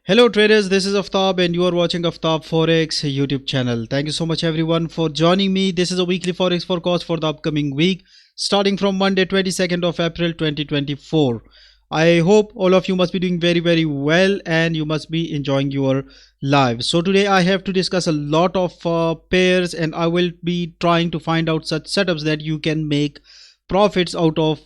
Hello traders, this is Aftab and you are watching Aftab Forex YouTube channel. Thank you so much everyone for joining me. This is a weekly Forex forecast for the upcoming week starting from Monday 22nd of April 2024. I hope all of you must be doing very well and you must be enjoying your lives. So today I have to discuss a lot of pairs and I will be trying to find out such setups that you can make profits out of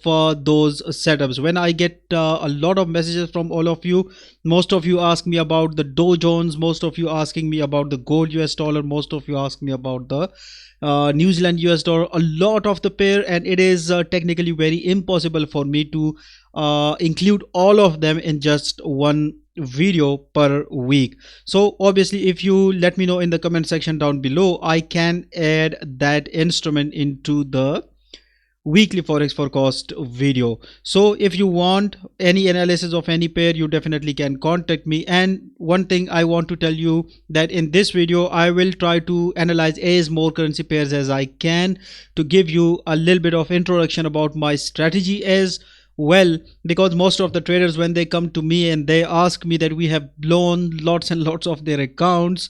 those setups. When I get a lot of messages from all of you, most of you ask me about the Dow Jones, most of you asking me about the gold US dollar, most of you ask me about the New Zealand US dollar, a lot of the pair, and it is technically very impossible for me to include all of them in just one video per week. So obviously if you let me know in the comment section down below, I can add that instrument into the weekly forex forecast video. So if you want any analysis of any pair, you definitely can contact me. And one thing I want to tell you that in this video I will try to analyze as more currency pairs as I can to give you a little bit of introduction about my strategy as well, because most of the traders, when they come to me and they ask me that we have blown lots and lots of their accounts,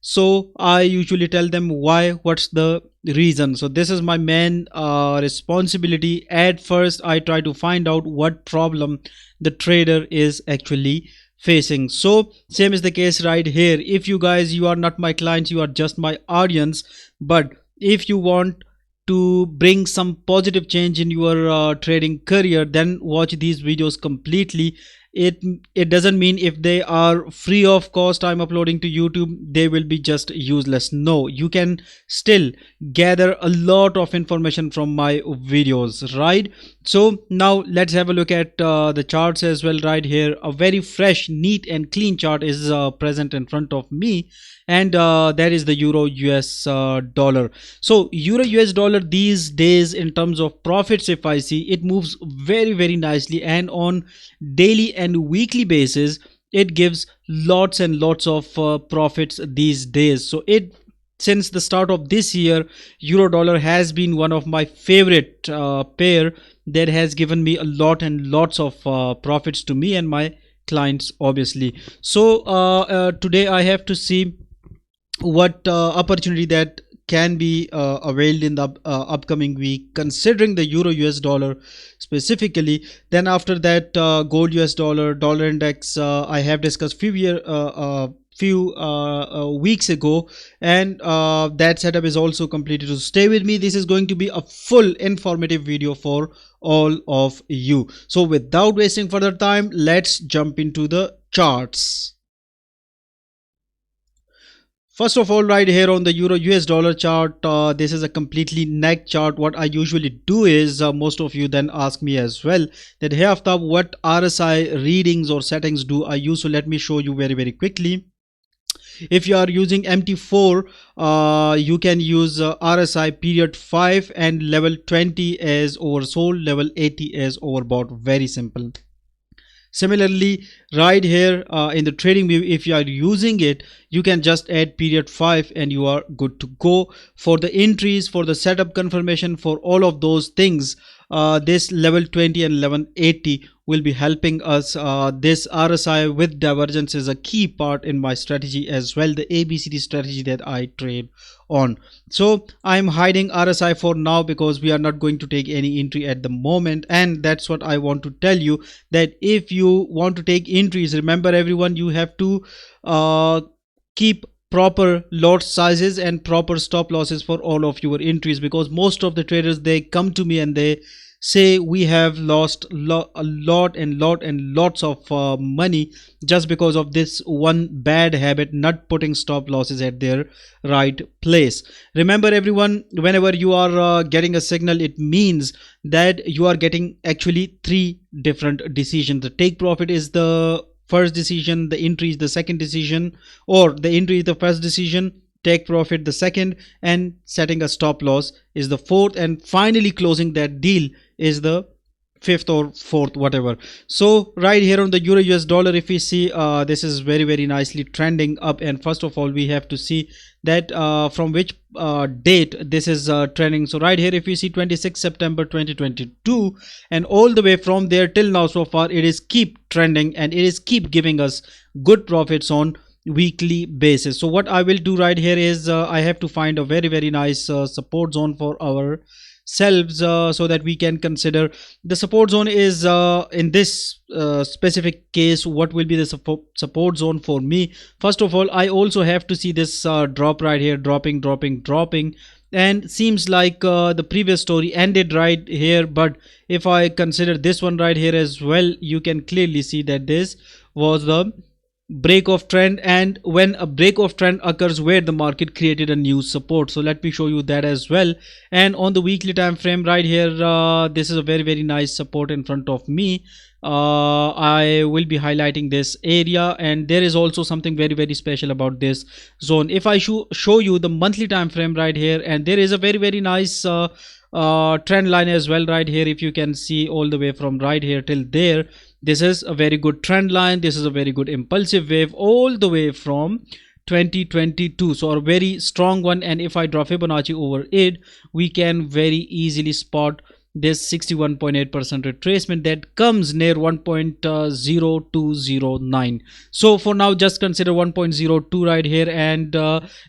so I usually tell them why, what's the reason. So this is my main responsibility. At first I try to find out what problem the trader is actually facing. So same is the case right here. If you guys, you are not my clients, you are just my audience, but if you want to bring some positive change in your trading career, then watch these videos completely. It doesn't mean if they are free of cost I'm uploading to YouTube they will be just useless. No, you can still gather a lot of information from my videos, right? So now let's have a look at the charts as well. Right here, a very fresh, neat and clean chart is present in front of me, and that is the Euro US dollar. So Euro US dollar these days, in terms of profits, if I see, it moves very nicely, and on daily and weekly basis it gives lots and lots of profits these days. So it, since the start of this year, euro dollar has been one of my favorite pair that has given me a lot and lots of profits to me and my clients obviously. So today I have to see what opportunity that can be availed in the upcoming week, considering the euro US dollar specifically. Then after that, gold US dollar, dollar index, I have discussed few weeks ago, and that setup is also completed. So stay with me, this is going to be a full informative video for all of you. So without wasting further time, let's jump into the charts. First of all, right here on the Euro US dollar chart, this is a completely neck chart. What I usually do is, most of you then ask me as well that, hey Aftab, what RSI readings or settings do I use? So let me show you very quickly. If you are using MT4, you can use RSI period 5 and level 20 as oversold, level 80 as overbought. Very simple. Similarly, right here in the trading view, if you are using it, you can just add period 5 and you are good to go. For the entries, for the setup confirmation, for all of those things, this level 20 and level 80 will be helping us. This RSI with divergence is a key part in my strategy as well, the ABCD strategy that I trade on. So I'm hiding RSI for now because we are not going to take any entry at the moment, and that's what I want to tell you, that if you want to take entries, remember everyone, you have to keep proper lot sizes and proper stop losses for all of your entries, because most of the traders, they come to me and they say we have lost a lot and lots of money just because of this one bad habit, not putting stop losses at their right place. Remember everyone, whenever you are getting a signal, it means that you are getting actually three different decisions. The take profit is the first decision, the entry is the second decision, or the entry is the first decision, take profit the second, and setting a stop loss is the fourth, and finally closing that deal is the fifth or fourth, whatever. So right here on the euro US dollar, if we see, this is very nicely trending up. And first of all, we have to see that from which date this is trending. So right here, if you see 26 September 2022, and all the way from there till now, so far it is keep trending, and it is keep giving us good profits on weekly basis. So what I will do right here is I have to find a very nice support zone for our selves, so that we can consider the support zone is in this specific case. What will be the support zone for me? First of all, I also have to see this drop right here, dropping, and seems like the previous story ended right here. But if I consider this one right here as well, you can clearly see that this was the break of trend, and when a break of trend occurs where the market created a new support. So let me show you that as well. And on the weekly time frame right here, this is a very nice support in front of me. I will be highlighting this area, and there is also something very special about this zone. If I show you the monthly time frame right here, and there is a very nice trend line as well right here. If you can see all the way from right here till there, this is a very good trend line. This is a very good impulsive wave all the way from 2022, so a very strong one. And if I draw Fibonacci over it, we can very easily spot this 61.8% retracement that comes near 1.0209. So for now, just consider 1.02 right here, and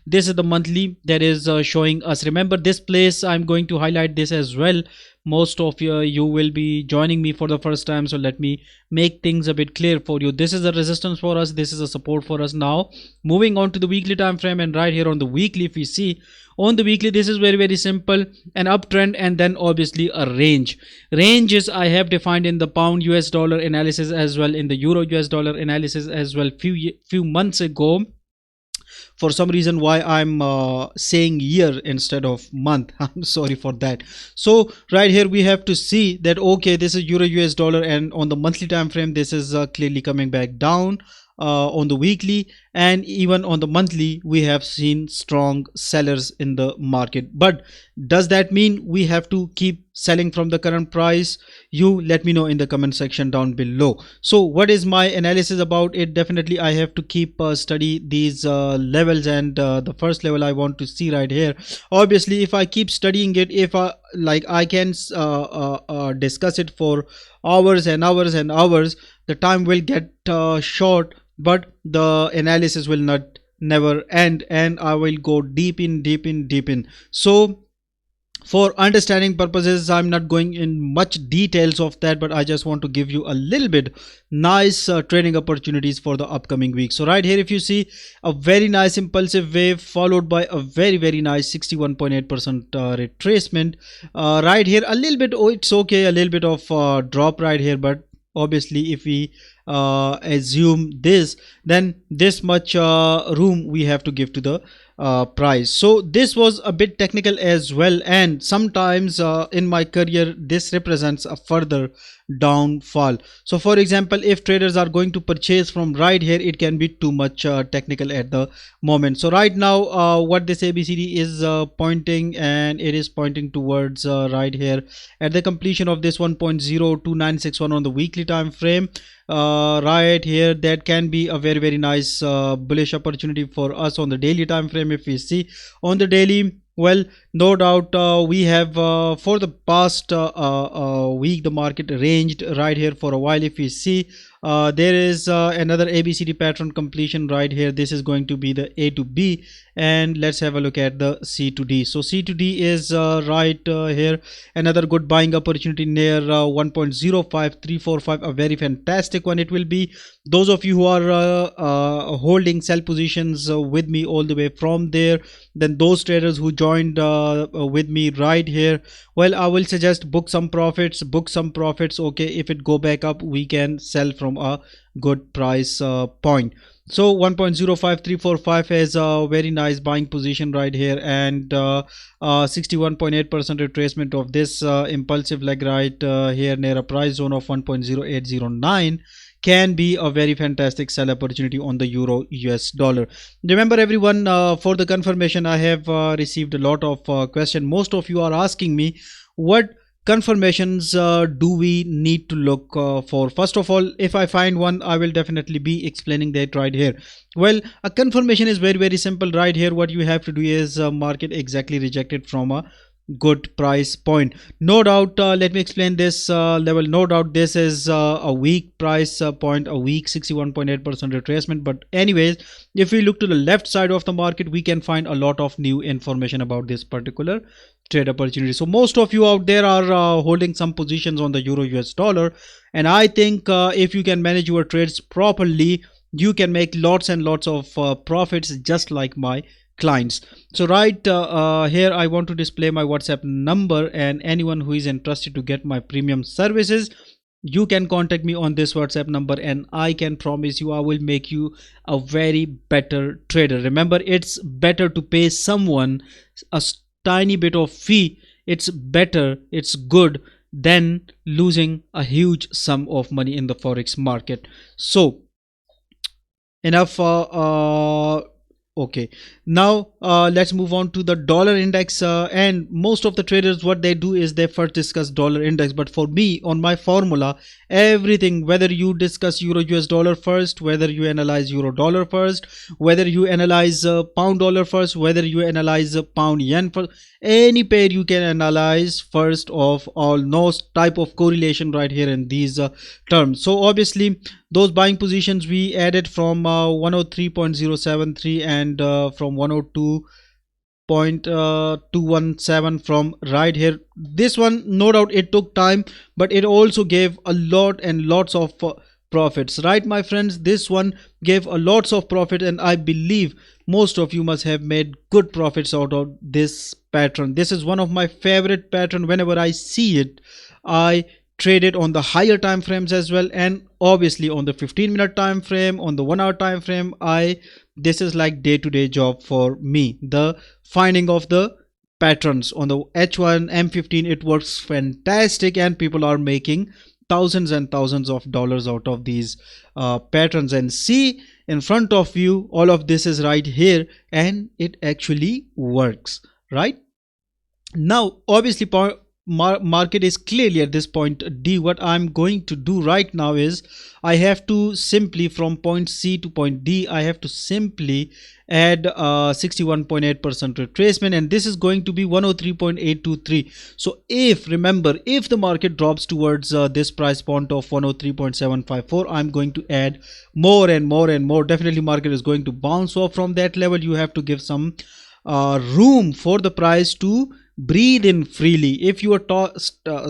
this is the monthly that is showing us. Remember this place, I'm going to highlight this as well. Most of you will be joining me for the first time, so let me make things a bit clear for you. This is a resistance for us, this is a support for us. Now moving on to the weekly time frame, and right here on the weekly, if we see on the weekly, this is very simple, an uptrend, and then obviously a range. Ranges I have defined in the pound US dollar analysis as well, in the euro US dollar analysis as well, few months ago. For some reason why I'm saying year instead of month, I'm sorry for that. So right here we have to see that, okay, this is euro US dollar, and on the monthly time frame this is clearly coming back down. On the weekly and even on the monthly, we have seen strong sellers in the market. But does that mean we have to keep selling from the current price? You let me know in the comment section down below. So what is my analysis about it? Definitely I have to keep study these levels, and the first level I want to see right here. Obviously if I keep studying it, if I I can discuss it for hours and hours and hours, the time will get short, but the analysis will never end, and I will go deep in. So for understanding purposes, I'm not going in much details of that, but I just want to give you a little bit nice trading opportunities for the upcoming week. So right here, if you see a very nice impulsive wave followed by a very nice 61.8% retracement, right here a little bit, oh it's okay, a little bit of drop right here, but obviously if we assume this, then this much room we have to give to the price. So this was a bit technical as well, and sometimes in my career this represents a further downfall. So for example, if traders are going to purchase from right here, it can be too much technical at the moment. So right now what this ABCD is pointing, and it is pointing towards right here at the completion of this 1.02961 on the weekly time frame. Right here, that can be a very nice bullish opportunity for us on the daily time frame. If we see on the daily, well, no doubt we have for the past week the market ranged right here for a while. If we see there is another ABCD pattern completion right here. This is going to be the A to B, and let's have a look at the C to D. So C to D is right here, another good buying opportunity near 1.05345, a very fantastic one it will be. Those of you who are holding sell positions with me all the way from there, then those traders who joined with me right here, well, I will suggest book some profits. Okay, if it go back up, we can sell from a good price point. So 1.05345 has a very nice buying position right here, and 61.8% retracement of this impulsive leg right here near a price zone of 1.0809 can be a very fantastic sell opportunity on the euro US dollar. Remember everyone, for the confirmation, I have received a lot of question. Most of you are asking me what confirmations do we need to look for? First of all, if I find one, I will definitely be explaining that right here. Well, a confirmation is very simple. Right here, what you have to do is market exactly rejected from a good price point. No doubt, let me explain this level. No doubt this is a weak price point, a weak 61.8% retracement. But anyways, if we look to the left side of the market, we can find a lot of new information about this particular trade opportunity. So most of you out there are holding some positions on the euro US dollar, and I think if you can manage your trades properly, you can make lots and lots of profits, just like my clients. So right here I want to display my WhatsApp number, and anyone who is interested to get my premium services, you can contact me on this WhatsApp number, and I can promise you I will make you a very better trader. Remember, it's better to pay someone a tiny bit of fee. It's better, it's good than losing a huge sum of money in the forex market. So enough okay, now let's move on to the dollar index, and most of the traders, what they do is they first discuss dollar index. But for me, on my formula, everything, whether you discuss euro US dollar first, whether you analyze euro dollar first, whether you analyze pound dollar first, whether you analyze pound yen first, any pair you can analyze first of all. No type of correlation right here in these terms. So obviously those buying positions we added from 103.073 and from 102.217 from right here. This one, no doubt it took time, but it also gave a lot and lots of profits, right my friends? This one gave a lots of profit, and I believe most of you must have made good profits out of this pattern. This is one of my favorite pattern. Whenever I see it, I traded on the higher time frames as well, and obviously on the 15-minute time frame, on the 1 hour time frame. This is like day-to-day job for me, the finding of the patterns on the H1 M15. It works fantastic, and people are making thousands and thousands of dollars out of these patterns. And see, in front of you, all of this is right here, and it actually works. Right now, obviously market is clearly at this point D. What I'm going to do right now is I have to simply, from point C to point D, I have to simply add 61.8% retracement, and this is going to be 103.823. so remember, if the market drops towards this price point of 103.754, I'm going to add more and more and more. Definitely market is going to bounce off from that level. You have to give some room for the price to breathe in freely. If your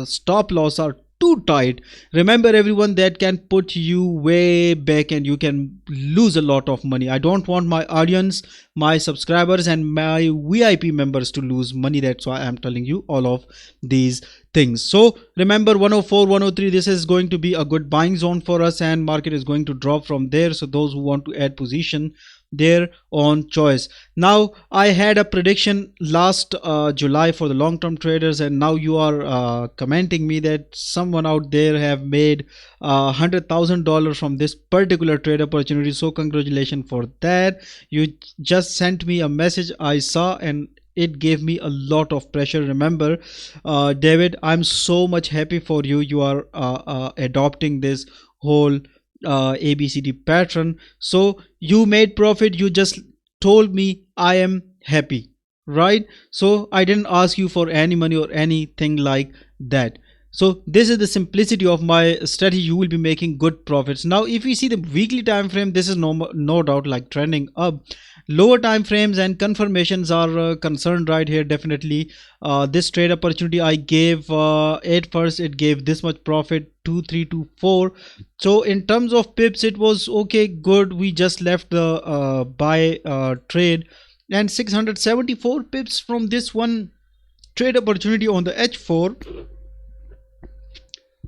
stop loss are too tight, remember everyone, that can put you way back and you can lose a lot of money. I don't want my audience, my subscribers and my VIP members to lose money. That's why I'm telling you all of these things. So remember, 104, 103, this is going to be a good buying zone for us, and market is going to drop from there. So those who want to add position, their own choice. Now, I had a prediction last July for the long-term traders, and now you are commenting me that someone out there have made $100,000 from this particular trade opportunity. So congratulations for that. You just sent me a message, I saw, and it gave me a lot of pressure. Remember, David, I'm so much happy for you. You are adopting this whole ABCD pattern. So you made profit, you just told me, I am happy, right? So I didn't ask you for any money or anything like that. So this is the simplicity of my strategy. You will be making good profits. Now if you see the weekly time frame, this is no doubt like trending up. Lower time frames and confirmations are concerned right here. Definitely this trade opportunity I gave at first, it gave this much profit, 2324. so in terms of pips, it was okay, good. We just left the buy trade, and 674 pips from this one trade opportunity on the H4.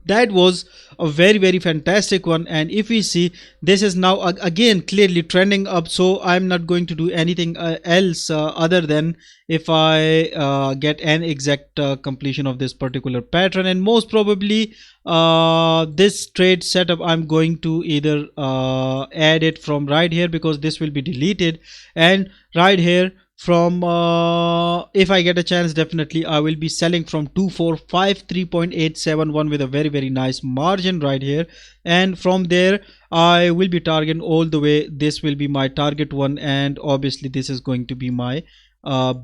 That was a very fantastic one. And if we see, this is now again clearly trending up. So I'm not going to do anything else other than if I get an exact completion of this particular pattern. And most probably this trade setup, I'm going to either add it from right here, because this will be deleted, and right here from if I get a chance, definitely I will be selling from 2453.871 with a very very nice margin right here, and from there I will be targeting all the way. This will be my target one, and obviously this is going to be my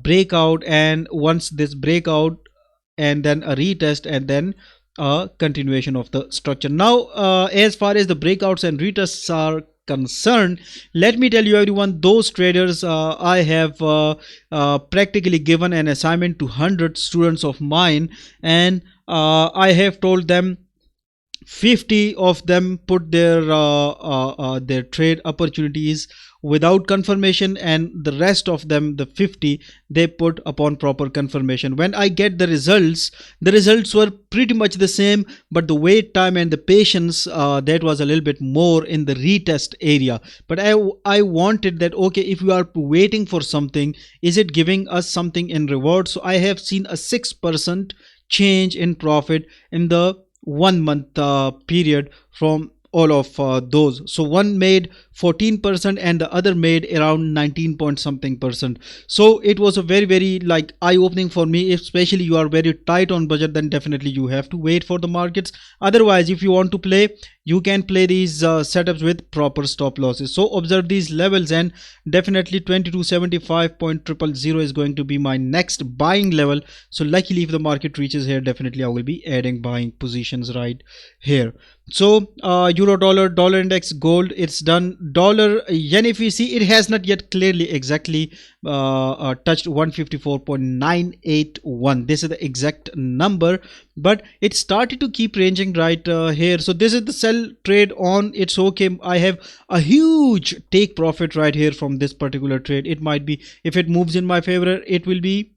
breakout, and once this breakout and then a retest and then a continuation of the structure. Now as far as the breakouts and retests are concerned, let me tell you everyone, those traders, I have practically given an assignment to 100 students of mine, and I have told them 50 of them put their trade opportunities without confirmation, and the rest of them, the 50, they put upon proper confirmation. When I get the results were pretty much the same, but the wait time and the patience, that was a little bit more in the retest area. But I wanted that, okay, if we are waiting for something, is it giving us something in reward? So I have seen a 6% change in profit in the 1 month period from all of those. So one made 14% and the other made around 19 point something percent. So it was a very very like eye-opening for me. Especially you are very tight on budget, then definitely you have to wait for the markets. Otherwise, if you want to play, you can play these setups with proper stop losses. So observe these levels, and definitely 2275.000 is going to be my next buying level. So luckily if the market reaches here, definitely I will be adding buying positions right here. So euro, dollar index, gold, it's done. Dollar yen, if we see, it has not yet clearly exactly touched 154.981. this is the exact number, but it started to keep ranging right here. So this is the sell trade on. It's okay, I have a huge take profit right here from this particular trade. It might be, if it moves in my favor, it will be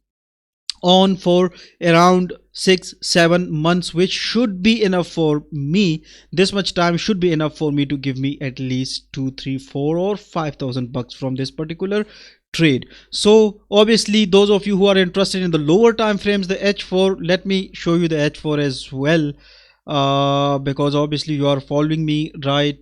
on for around 6-7 months, which should be enough for me. This much time should be enough for me to give me at least 2, 3, 4 or 5,000 bucks from this particular trade. So obviously those of you who are interested in the lower time frames, the H4, let me show you the H4 as well, because obviously you are following me right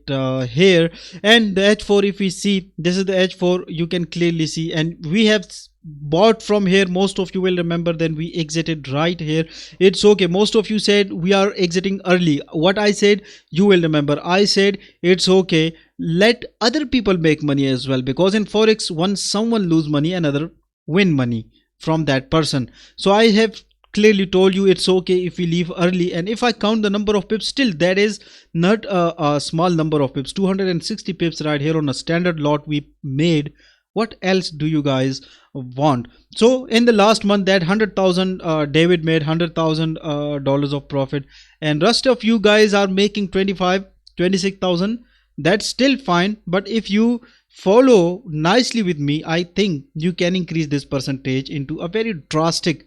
here. And the H4, if we see, this is the H4, you can clearly see, and we have bought from here. Most of you will remember, then we exited right here. It's okay, most of you said we are exiting early. What I said, you will remember, I said it's okay, let other people make money as well, because in forex, once someone lose money, another win money from that person. So I have clearly told you it's okay if we leave early, and if I count the number of pips, still that is not a small number of pips. 260 pips right here on a standard lot we made. What else do you guys want? So in the last month, that 100,000 David made $100,000 of profit, and rest of you guys are making 26,000. That's still fine, but if you follow nicely with me, I think you can increase this percentage into a very drastic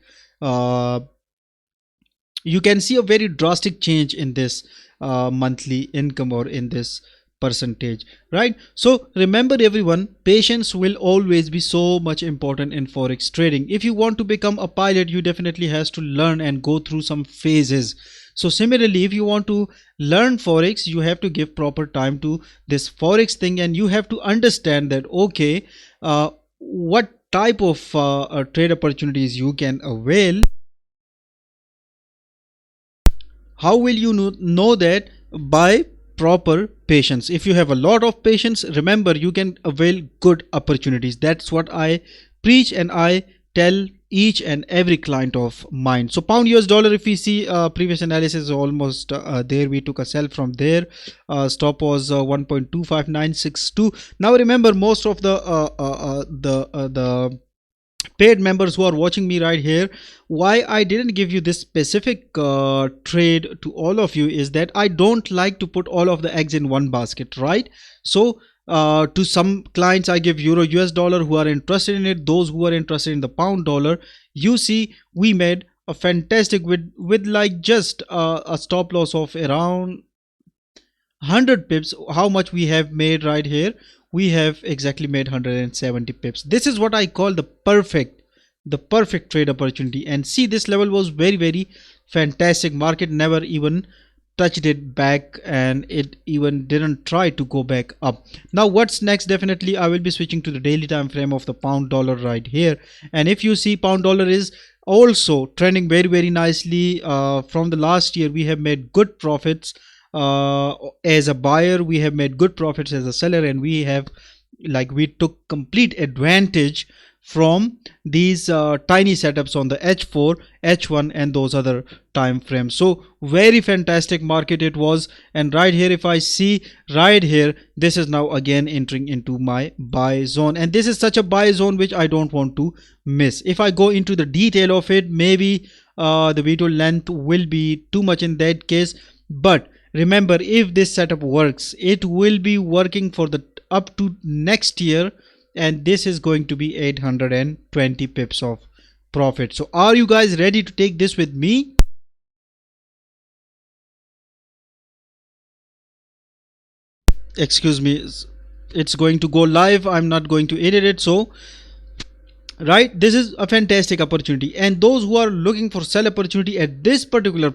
you can see a very drastic change in this monthly income, or in this percentage, right? So remember everyone, patience will always be so much important in forex trading. If you want to become a pilot, you definitely has to learn and go through some phases. So similarly, if you want to learn forex, you have to give proper time to this forex thing, and you have to understand that, okay, what type of trade opportunities you can avail. How will you know that? By proper patience. If you have a lot of patience, remember, you can avail good opportunities. That's what I preach and I tell each and every client of mine. So pound US dollar, if we see previous analysis, almost there we took a sell from there. Stop was 1.25962. Now remember, most of the paid members who are watching me right here, why I didn't give you this specific trade to all of you is that I don't like to put all of the eggs in one basket, right? So to some clients I give euro US dollar who are interested in it, those who are interested in the pound dollar. You see, we made a fantastic with like just a stop loss of around 100 pips. How much we have made right here? We have exactly made 170 pips. This is what I call the perfect trade opportunity. And see, this level was very very fantastic. Market never even touched it back, and it even didn't try to go back up. Now what's next? Definitely I will be switching to the daily time frame of the pound dollar right here. And if you see, pound dollar is also trending very nicely. From the last year we have made good profits. As a buyer we have made good profits, as a seller, and we have, like, we took complete advantage from these tiny setups on the H4, H1 and those other time frames. So very fantastic market it was. And right here, if I see right here, this is now again entering into my buy zone, and this is such a buy zone which I don't want to miss. If I go into the detail of it, maybe the video length will be too much in that case, but remember, if this setup works, it will be working for the up to next year, and this is going to be 820 pips of profit. So are you guys ready to take this with me? Excuse me, it's going to go live. I'm not going to edit it. So right, this is a fantastic opportunity, and those who are looking for sell opportunity at this particular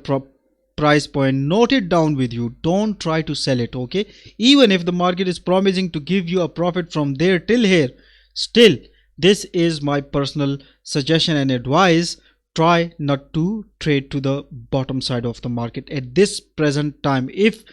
price point, note it down with you. Don't try to sell it, okay? Even if the market is promising to give you a profit from there till here, still this is my personal suggestion and advice. Try not to trade to the bottom side of the market at this present time. If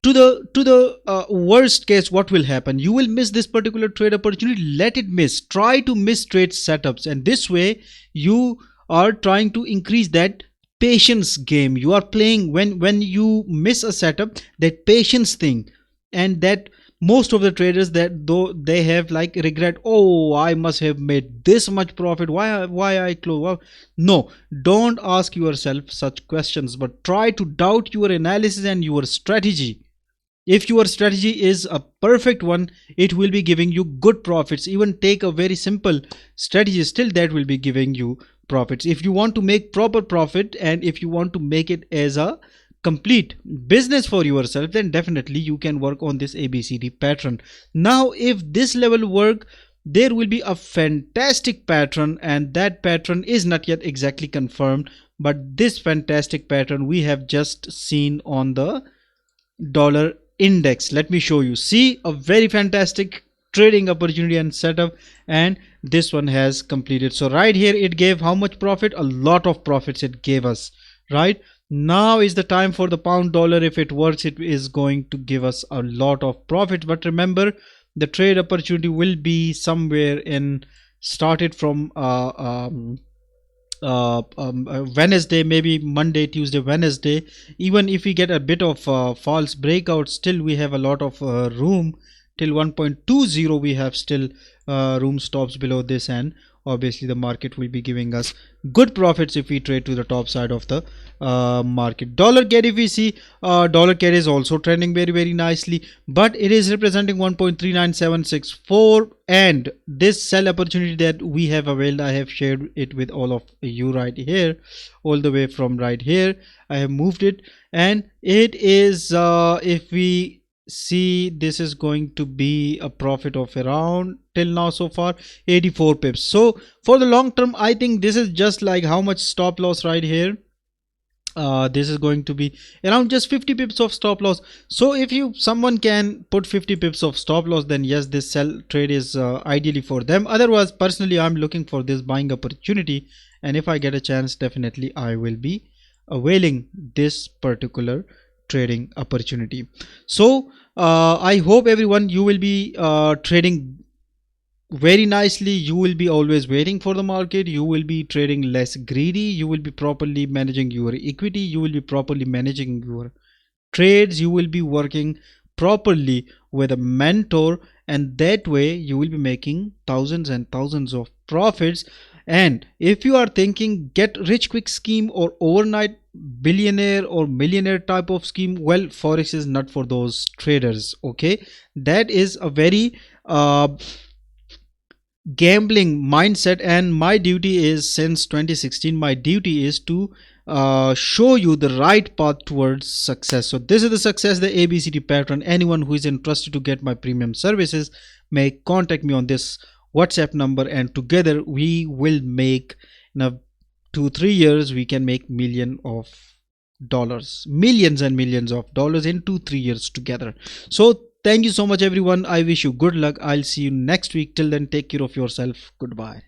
to the worst case, what will happen? You will miss this particular trade opportunity. Let it miss. Try to miss trade setups, and this way you are trying to increase that patience game you are playing. When you miss a setup, that patience thing, and that most of the traders, that though they have like regret, oh, I must have made this much profit, why I close. Well, no, don't ask yourself such questions, but try to doubt your analysis and your strategy. If your strategy is a perfect one, it will be giving you good profits. Even take a very simple strategy, still that will be giving you profits. If you want to make proper profit, and if you want to make it as a complete business for yourself, then definitely you can work on this ABCD pattern. Now if this level work, there will be a fantastic pattern, and that pattern is not yet exactly confirmed, but this fantastic pattern we have just seen on the dollar index. Let me show you. See, a very fantastic trading opportunity and setup, and this one has completed. So right here it gave how much profit? A lot of profits it gave us. Right now is the time for the pound dollar. If it works, it is going to give us a lot of profit. But remember, the trade opportunity will be somewhere in, started from Wednesday, maybe Monday, Tuesday, Wednesday. Even if we get a bit of false breakout, still we have a lot of room till 1.20. We have still room stops below this, and obviously the market will be giving us good profits if we trade to the top side of the market. Dollar CAD, if we see, dollar CAD is also trending very nicely, but it is representing 1.39764, and this sell opportunity that we have availed, I have shared it with all of you right here, all the way from right here. I have moved it, and it is if we see, this is going to be a profit of around, till now so far, 84 pips. So for the long term, I think this is just like how much stop loss right here. This is going to be around just 50 pips of stop loss. So if someone can put 50 pips of stop loss, then yes, this sell trade is ideally for them. Otherwise, personally, I'm looking for this buying opportunity, and if I get a chance, definitely I will be availing this particular trading opportunity. So I hope everyone, you will be trading very nicely. You will be always waiting for the market. You will be trading less greedy. You will be properly managing your equity. You will be properly managing your trades. You will be working properly with a mentor, and that way you will be making thousands and thousands of profits. And if you are thinking get rich quick scheme or overnight billionaire or millionaire type of scheme, well, forex is not for those traders, okay? That is a very gambling mindset, and my duty is, since 2016, my duty is to show you the right path towards success. So this is the success, the ABCD pattern. Anyone who is interested to get my premium services may contact me on this WhatsApp number, and together we will make, in a 2-3 years we can make million of dollars, millions and millions of dollars in 2 3 years together. So thank you so much everyone. I wish you good luck. I'll see you next week. Till then, take care of yourself. Goodbye.